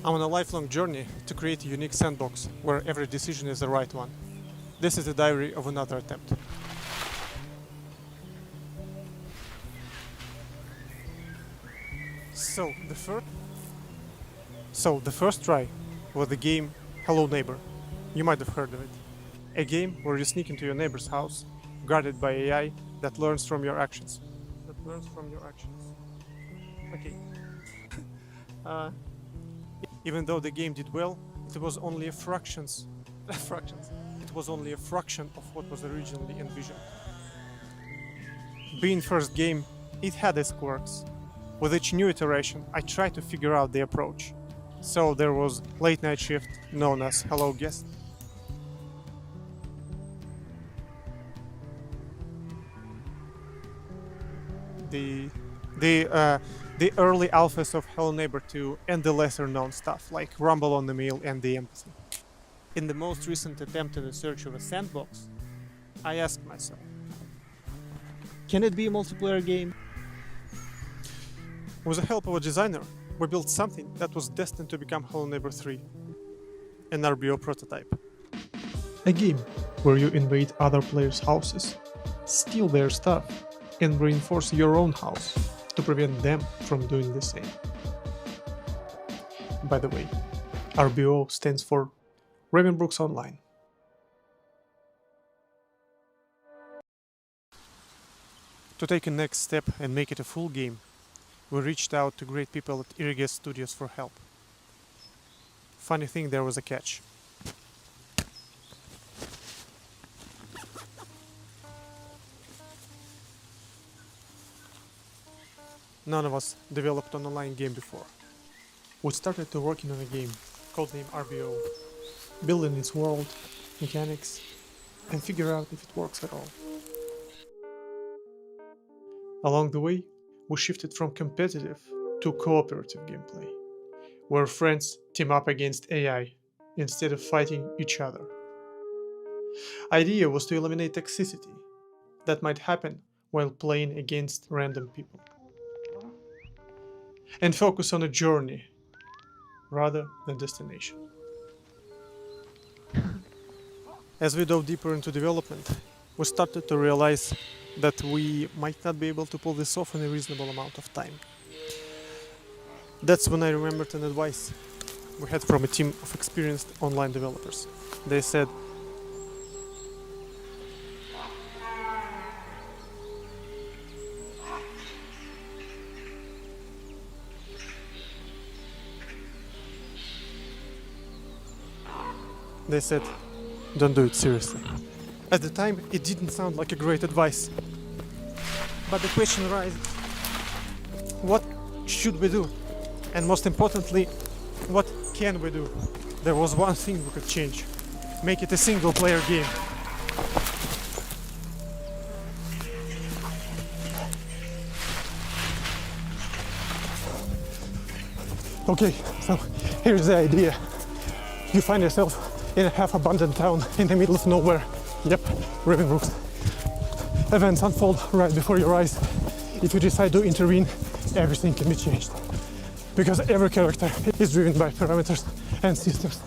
I'm on a lifelong journey to create a unique sandbox where every decision is the right one. This is the diary of another attempt. So the first try was the game Hello Neighbor. You might have heard of it. A game where you sneak into your neighbor's house, guarded by AI that learns from your actions. Okay. Even though the game did well, it was only a fraction of what was originally envisioned. Being first game, it had its quirks. With each new iteration, I tried to figure out the approach. So there was late night shift, known as Hello Guest. The early alphas of Hello Neighbor 2 and the lesser known stuff like Rumble on the Mill and the Empathy. In the most recent attempt in the search of a sandbox, I asked myself, can it be a multiplayer game? With the help of a designer, we built something that was destined to become Hello Neighbor 3, an RBO prototype. A game where you invade other players' houses, steal their stuff, and reinforce your own house to prevent them from doing the same. By the way, RBO stands for Ravenbrooks Online. To take a next step and make it a full game, we reached out to great people at Eerie Studios for help. Funny thing, there was a catch. None of us developed an online game before. We started to working on a game, codenamed RBO, building its world, mechanics, and figure out if it works at all. Along the way, we shifted from competitive to cooperative gameplay, where friends team up against AI instead of fighting each other. Idea was to eliminate toxicity that might happen while playing against random people, and focus on a journey rather than destination. As we dove deeper into development, we started to realize that we might not be able to pull this off in a reasonable amount of time. That's when I remembered an advice we had from a team of experienced online developers. They said, don't do it seriously. At the time, it didn't sound like a great advice. But the question arises, what should we do? And most importantly, what can we do? There was one thing we could change. Make it a single player game. Okay, so here's the idea. You find yourself in a half-abandoned town in the middle of nowhere. Yep, Ravenbrooks. Events unfold right before your eyes. If you decide to intervene, everything can be changed. Because every character is driven by parameters and systems.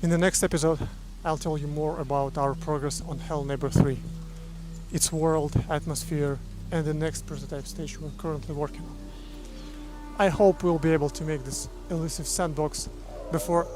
In the next episode, I'll tell you more about our progress on Hello Neighbor 3, its world, atmosphere, and the next prototype stage we're currently working on. I hope we'll be able to make this elusive sandbox before